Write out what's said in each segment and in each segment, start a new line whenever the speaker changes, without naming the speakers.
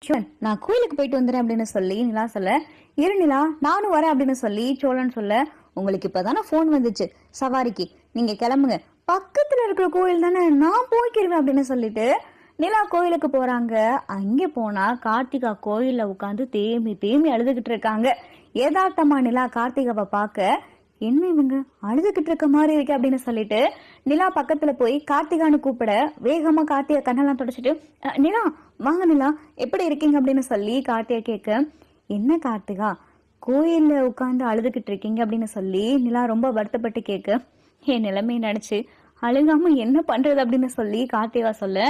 சோழன் நான் கோயிலுக்கு போயிட்டு வந்துறேன் அப்படின்னு சொல்லி நிலா சொல்ல, இரு நிலா நானும் வரேன் அப்படின்னு சொல்லி சோழன் சொல்ல, உங்களுக்கு இப்பதானே போன் வந்துச்சு சவாரிக்கு, நீங்க கிளம்புங்க, பக்கத்துல இருக்கிற கோயில் தானே, நான் போய்க்கிருவேன் அப்படின்னு சொல்லிட்டு நிலா கோயிலுக்கு போறாங்க. அங்க போனா கார்த்திகா கோயில்ல உட்காந்து தேம்பி தேம்பி அழுதுகிட்டு இருக்காங்க. ஏதாட்டமா நிலா கார்த்திகாவை பார்க்க, என்ன இவங்க அழுதுகிட்டு இருக்க மாதிரி இருக்கு அப்படின்னு சொல்லிட்டு நிலா பக்கத்துல போய் கார்த்திகான்னு கூப்பிட, வேகமா கார்த்திகா கண்ணெல்லாம் தொடச்சிட்டு, நிலா வாங்க நிலா எப்படி இருக்கீங்க அப்படின்னு சொல்லி கார்த்திகா கேட்க, என்ன கார்த்திகா கோயில்ல உட்காந்து அழுதுகிட்டு இருக்கீங்க அப்படின்னு சொல்லி நிலா ரொம்ப வருத்தப்பட்டு கேட்க, என் நிலைமை நினைச்சு அழுகாம என்ன பண்றது அப்படின்னு சொல்லி கார்த்திகா சொல்ல,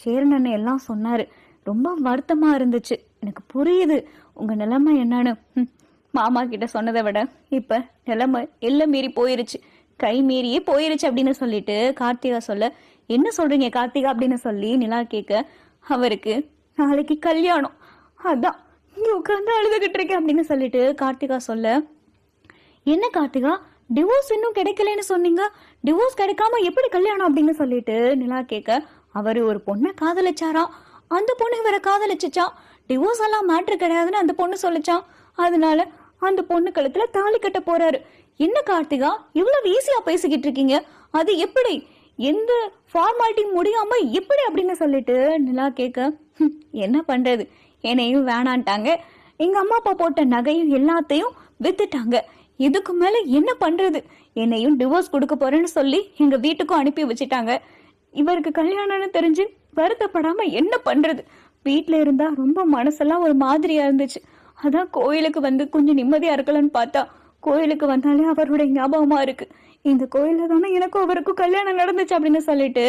சேரன் எல்லாம் சொன்னாரு, ரொம்ப வருத்தமா இருந்துச்சு, எனக்கு புரியுது உங்க நிலைமை என்னன்னு. மாமா கிட்ட சொன்னதை விட இப்ப நிலைமை எல்லாம் மீறி போயிருச்சு, கை மீறியே போயிருச்சு அப்படின்னு சொல்லிட்டு கார்த்திகா சொல்ல, என்ன சொல்றீங்க கார்த்திகா அப்படின்னு சொல்லி நிலா கேட்க, அவருக்கு நாளைக்கு கல்யாணம், அதான் இங்க உட்காந்து அழுதுகிட்டு இருக்கேன் அப்படின்னு சொல்லிட்டு கார்த்திகா சொல்ல, என்ன கார்த்திகா டிவோர்ஸ் இன்னும் கிடைக்கலன்னு சொன்னீங்க, டிவோர்ஸ் கிடைக்காம எப்படி கல்யாணம் அப்படின்னு சொல்லிட்டு நிலா கேட்க, அவரு ஒரு பொண்ணை காதலிச்சாரா, அந்த பொண்ணு இவரை காதலிச்சுச்சா, டிவோர்ஸ் எல்லாம் மேட்ரு கிடையாதுன்னு அந்த பொண்ணு சொல்லிச்சான், அதனால அந்த பொண்ணு கழுத்துல தாலி கட்ட போறாரு. என்ன கார்த்திகா இவ்வளவு ஈஸியா பேசிக்கிட்டு இருக்கீங்க, அது எப்படி, எந்த ஃபார்மாலிட்டி முடியாம எப்படி அப்படின்னு சொல்லிட்டு நிலா கேட்க, என்ன பண்றது, என்னையும் வேணான்ட்டாங்க, எங்க அம்மா அப்பா போட்ட நகையும் எல்லாத்தையும் வித்துட்டாங்க, இதுக்கு மேல என்ன பண்றது, என்னையும் டிவோர்ஸ் கொடுக்க போறேன்னு சொல்லி எங்க வீட்டுக்கும் அனுப்பி வச்சுட்டாங்க, இவருக்கு கல்யாணம்னு தெரிஞ்சு வருத்தப்படாம என்ன பண்றது, வீட்டுல இருந்தா ரொம்ப மனசெல்லாம் ஒரு மாதிரியா இருந்துச்சு, அதான் கோயிலுக்கு வந்து கொஞ்சம் நிம்மதியா இருக்கலாம்னு பார்த்தா, கோயிலுக்கு வந்தாலே அவருடைய ஞாபகமா இருக்கு, இந்த கோயில தானே எனக்கும் அவருக்கும் கல்யாணம் நடந்துச்சு அப்படின்னு சொல்லிட்டு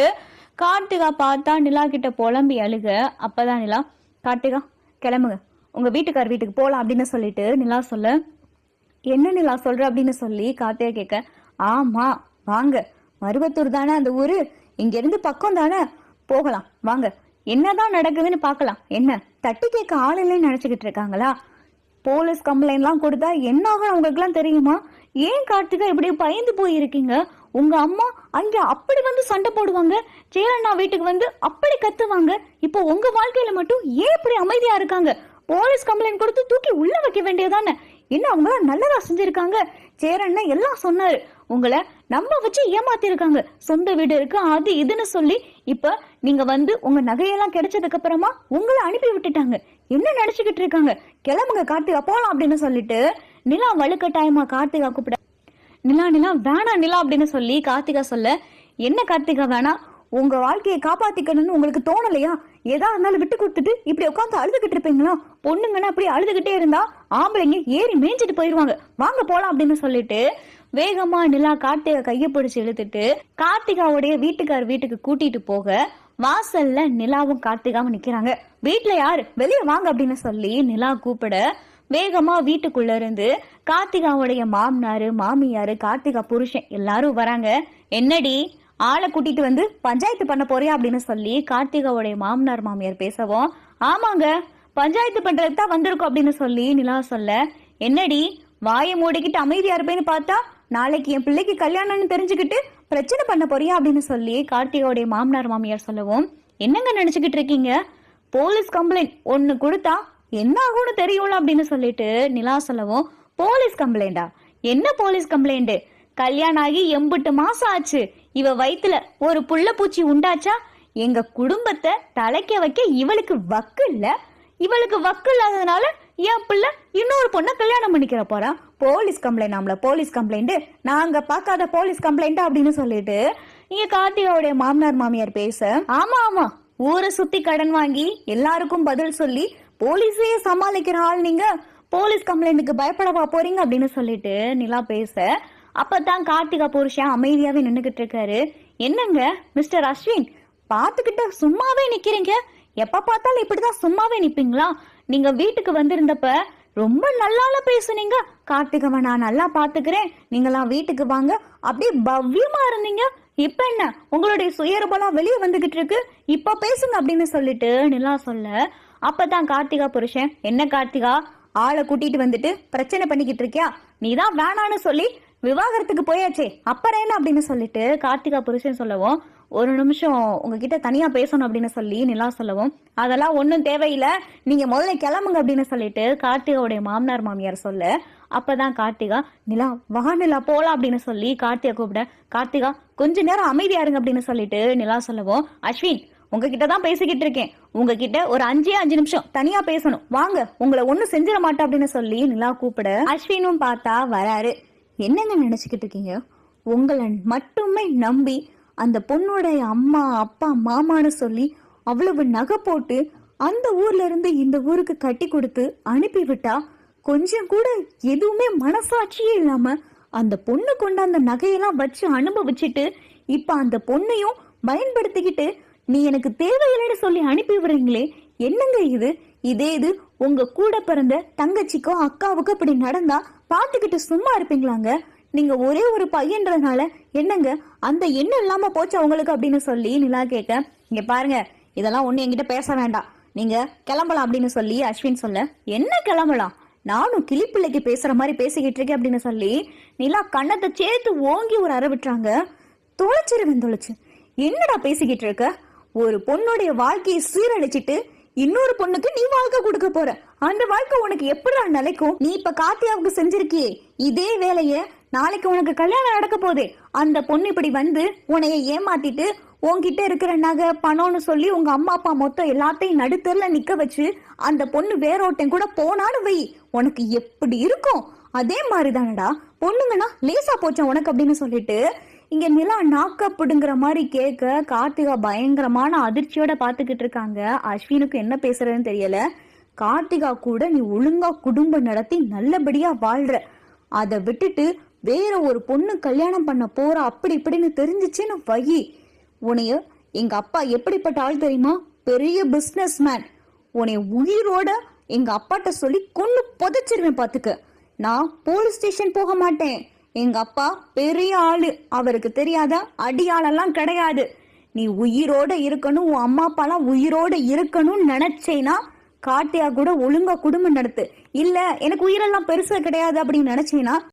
கார்த்திகா பார்த்தா நிலா கிட்ட புலம்பி அழுக. அப்பதான் நிலா, கார்த்திகா கிளம்புங்க, உங்க வீட்டுக்கார் வீட்டுக்கு போலாம் அப்படின்னு சொல்லிட்டு நிலா சொல்ல, என்ன நிலா சொல்ற அப்படின்னு சொல்லி கார்த்திகா கேட்க, ஆமா வாங்க, மருவத்தூர் தானே அந்த ஊரு, இங்க இருந்து பக்கம் தானே, போகலாம் வாங்க, என்னதான் நடக்குதுன்னு பாக்கலாம், என்ன தட்டி கேட்க ஆள் இல்லைன்னு நினைச்சுக்கிட்டு இருக்காங்களா, போலீஸ் கம்ப்ளைண்ட் எல்லாம் கொடுத்தா என்ன ஆகும் உங்களுக்கு எல்லாம் தெரியுமா, ஏன் கார்த்திகா இப்படி பயந்து போயிருக்கீங்க, உங்க அம்மா அங்க அப்படி வந்து சண்டை போடுவாங்க, சேரண்ணா வீட்டுக்கு வந்து அப்படி கத்துவாங்க, இப்போ உங்க வாழ்க்கையில மட்டும் ஏன் இப்படி அமைதியா இருக்காங்க, போலீஸ் கம்ப்ளைண்ட் கொடுத்து தூக்கி உள்ள வைக்க வேண்டியதானே, என்ன அவங்க நல்லதா செஞ்சிருக்காங்க, சேரண்ணா எல்லாம் சொன்னாரு, உங்களை நம்ப வச்சு ஏமாத்தி இருக்காங்க, சொந்த வீடு இருக்கு அது இதுன்னு சொல்லி, இப்ப நீங்க வந்து உங்க நகையெல்லாம் கிடைச்சதுக்கு அப்புறமா உங்களை அனுப்பி விட்டுட்டாங்க, என்ன நினைச்சுக்கிட்டு இருக்காங்க, கிளம்புங்க கார்த்திகா போலாம் அப்படின்னு சொல்லிட்டு நிலா வலுக்கட்டாயமா கார்த்திகா கூப்பிட, நிலா நிலா வேணா நிலா அப்படின்னு சொல்லி கார்த்திகா சொல்ல, என்ன கார்த்திகா வேணா, உங்க வாழ்க்கையை காப்பாத்திக்கணும்னு உங்களுக்கு தோணலையா, ஏதா இருந்தாலும் விட்டு கொடுத்துட்டு இப்படி உட்காந்து அழுதுகிட்டு இருப்பீங்களா, பொண்ணுங்கன்னா அப்படி அழுதுகிட்டே இருந்தா ஆம்பளைங்க ஏறி மேய்ஞ்சிட்டு போயிருவாங்க, வாங்க போலாம் அப்படின்னு சொல்லிட்டு வேகமா நிலா கார்த்திகா கையை பிடிச்சு இழுத்துட்டு கார்த்திகாவுடைய வீட்டுக்கார் வீட்டுக்கு கூட்டிட்டு போக, வாசல்ல நிலாவும் கார்த்திகாவும் நிக்கிறாங்க, வீட்டுல யாரு வெளியே வாங்க அப்படின்னு சொல்லி நிலா கூப்பிட, வேகமா வீட்டுக்குள்ள இருந்து கார்த்திகாவுடைய மாமனாரு மாமியாரு கார்த்திகா புருஷன் எல்லாரும் வராங்க. என்னடி ஆளை கூட்டிட்டு வந்து பஞ்சாயத்து பண்ண போறியா அப்படின்னு சொல்லி கார்த்திகாவுடைய மாமனார் மாமியார் பேசவும், ஆமாங்க பஞ்சாயத்து பண்றதுக்கு தான் வந்திருக்கோம் அப்படின்னு சொல்லி நிலா சொல்ல, என்னடி வாயை மூடிக்கிட்டு அமைதியா இருப்பேன்னு பார்த்தா நாளைக்கு என் பிள்ளைக்கு கல்யாணம்னு தெரிஞ்சுக்கிட்டு பிரச்சனை பண்ண போறியா அப்படின்னு சொல்லி கார்த்திகாவுடைய மாமனார் மாமியார் சொல்லவும், என்னங்க நினைச்சுக்கிட்டு இருக்கீங்க, போலீஸ் கம்ப்ளைண்ட் ஒன்னு கொடுத்தா என்ன ஆகும்னு தெரியும்ல அப்படின்னு சொல்லிட்டு நிலா சொல்லவும், போலீஸ் கம்ப்ளைண்டா, என்ன போலீஸ் கம்ப்ளைண்ட், கல்யாணம் ஆகி 8 மாசம் ஆச்சு, இவ வயித்துல ஒரு புள்ள பூச்சி உண்டாச்சா, எங்க குடும்பத்தை தலைக்க வைக்க இவளுக்கு வக்கு இல்ல, இவளுக்கு வக்கு இல்லாததுனால என் பிள்ளை இன்னொரு பொண்ணை கல்யாணம் பண்ணிக்கிற போறா, போலீஸ் கம்ப்ளைண்ட் ஆம்ல போலீஸ் கம்ப்ளைண்ட், நாங்க பார்க்காத போலீஸ் கம்ப்ளைண்ட் அப்படின்னு சொல்லிட்டு இங்க கார்த்திகாவுடைய மாமனார் மாமியார் பேச, ஆமா ஆமா ஊரை சுத்தி கடன் வாங்கி எல்லாருக்கும் பதில் சொல்லி போலீஸையே சமாளிக்கிற ஆள் நீங்க, போலீஸ் கம்ப்ளைண்ட்டுக்கு பயப்படவா போறீங்க அப்படின்னு சொல்லிட்டு நிலா பேச, அப்பதான் கார்த்திகா புருஷன் அமைதியாவே நின்னுகிட்டு இருக்காரு. என்னங்க மிஸ்டர் அஸ்வின் பாத்துக்கிட்ட சும்மாவே நிக்கிறீங்க, எப்ப பார்த்தாலும் இப்படிதான் சும்மாவே நிப்பீங்களா, நீங்க வீட்டுக்கு வந்திருந்தப்ப ரொம்ப நல்லால பேசுனீங்க, கார்த்திகாவை நான் நல்லா பாத்துக்கிறேன், நீங்களாம் வீட்டுக்கு வாங்க அப்படியே பவ்யமா இருந்தீங்க, இப்ப என்ன உங்களுடைய சுயரூபலாம் வெளியே வந்துகிட்டு இருக்கு, இப்ப பேசுங்க அப்படின்னு சொல்லிட்டு நிலா சொல்ல, அப்பதான் கார்த்திகா புருஷன், என்ன கார்த்திகா ஆளை கூட்டிட்டு வந்துட்டு பிரச்சனை பண்ணிக்கிட்டு இருக்கியா, நீதான் வேணான்னு சொல்லி விவாகரத்துக்கு போயாச்சே அப்புறம் என்ன அப்படின்னு சொல்லிட்டு கார்த்திகா புருஷன் சொல்லவும், ஒரு நிமிஷம் உங்ககிட்ட தனியா பேசணும் அப்படின்னு சொல்லி நிலா சொல்லவும், அதெல்லாம் ஒன்றும் தேவையில்லை, நீங்க முதல்ல கிளம்புங்க அப்படின்னு சொல்லிட்டு கார்த்திகாவுடைய மாமனார் மாமியார் சொல்ல, அப்பதான் கார்த்திகா, நிலா வா நிலா போலாம் அப்படின்னு சொல்லி கார்த்திகா கூப்பிட, கார்த்திகா கொஞ்ச நேரம் அமைதியா இருங்க அப்படின்னு சொல்லிட்டு நிலா சொல்லவும், அஸ்வின் உங்ககிட்ட தான் பேசிக்கிட்டு இருக்கேன், உங்ககிட்ட ஒரு 5 நிமிஷம் தனியா பேசணும், வாங்க உங்களை ஒண்ணும் செஞ்சிட மாட்டேன் அப்படின்னு சொல்லி நிலா கூப்பிட, அஸ்வினும் பார்த்தா வராரு. என்னங்க நினைச்சுக்கிட்டு இருக்கீங்க? உங்களை மட்டுமே நம்பி அந்த பொண்ணுடைய அம்மா அப்பா மாமான்னு சொல்லி அவ்வளவு நகை போட்டு அந்த ஊர்ல இருந்து இந்த ஊருக்கு கட்டி கொடுத்து அனுப்பி விட்டா, கொஞ்சம் கூட எதுவுமே மனசாட்சியே இல்லாம அந்த பொண்ணு கொண்ட அந்த நகையெல்லாம் வச்சு அனுபவிச்சுட்டு இப்ப அந்த பொண்ணையும் பயன்படுத்திக்கிட்டு நீ எனக்கு தேவையில்லைன்னு சொல்லி அனுப்பி விடுறீங்களே, என்னங்க இது? இதே இது உங்க கூட பிறந்த தங்கச்சிக்கோ அக்காவுக்கோ இப்படி நடந்தா பாத்துக்கிட்டு சும்மா இருப்பீங்களாங்க? நீங்க ஒரே ஒரு பையன்றதுனால என்னங்க அந்த எண்ணம் இல்லாம போச்சு உங்களுக்கு அப்படின்னு சொல்லி நிலா கேட்க, இங்க பாருங்க இதெல்லாம் ஒண்ணு என்கிட்ட பேச வேண்டாம், நீங்க கிளம்பலாம் அப்படின்னு சொல்லி அஸ்வின் சொல்ல, என்ன கிளம்பலாம், நானும் கிளிப்பிள்ளைக்கு பேசுற மாதிரி பேசிக்கிட்டு இருக்கேன் அப்படின்னு சொல்லி நிலா கண்ணத்தை சேர்த்து ஓங்கி ஒரு அறை விட்டுறாங்க. தொலைச்சிருவேன் தொலைச்சு, என்னடா பேசிக்கிட்டு இருக்க? ஒரு பொண்ணுடைய வாழ்க்கையை சீரழிச்சிட்டு இன்னொரு பொண்ணுக்கு நீ வாழ்க்கை கொடுக்க போற, அந்த வாழ்க்கை உனக்கு எப்படிடா நிலைக்கும்? நீ இப்ப கார்த்தியாவுக்கு செஞ்சிருக்கியே இதே வேலைய நாளைக்கு உனக்கு கல்யாணம் நடக்க போதே, அந்த பொண்ணு இப்படி வந்து உன்னைய ஏமாத்திட்டு உன்கிட்ட இருக்கிற நகை பணம்னு சொல்லி உங்க அம்மா அப்பா மொத்தம் எல்லாத்தையும் நடுத்தர்ல நிக்க வச்சு அந்த பொண்ணு வேற ஒருத்தன் கூட போனாலும் வை, உனக்கு எப்படி இருக்கும்? அதே மாதிரிதானடா பொண்ணுங்கன்னா லேசா போச்சா உனக்கு அப்படின்னு சொல்லிட்டு இங்க நிலா நாக்கப்படுங்கிற மாதிரி கேட்க கார்த்திகா பயங்கரமான அதிர்ச்சியோட பாத்துக்கிட்டு இருக்காங்க. அஸ்வினுக்கு என்ன பேசுறதுன்னு தெரியல. கார்த்திகா கூட நீ ஒழுங்கா குடும்பம் நடத்தி நல்லபடியா வாழ்ற, அதை விட்டுட்டு வேற ஒரு பொண்ணு கல்யாணம் பண்ண போற அப்படி இப்படின்னு தெரிஞ்சிச்சுன்னு வை, உன்னைய எங்க அப்பா எப்படிப்பட்ட ஆள் தெரியுமா? பெரிய பிசினஸ் மேன், உன்னைய உயிரோட எங்க அப்பாட்ட சொல்லி கொன்னு புதைச்சிருவேன் பாத்துக்க. நான் போலீஸ் ஸ்டேஷன் போக மாட்டேன், எங்க அப்பா பெரிய ஆளு, அவருக்கு தெரியாத அடியாளெல்லாம் கிடையாது. நீ உயிரோட இருக்கணும், உன் அம்மா அப்பாலாம் உயிரோட இருக்கணும்னு நினைச்சேனா கார்த்தியா கூட ஒழுங்கா குடும்பம் நடத்து, இல்ல எனக்கு உயிரெல்லாம் பெருசா கிடையாது அப்படின்னு நினைச்சேனா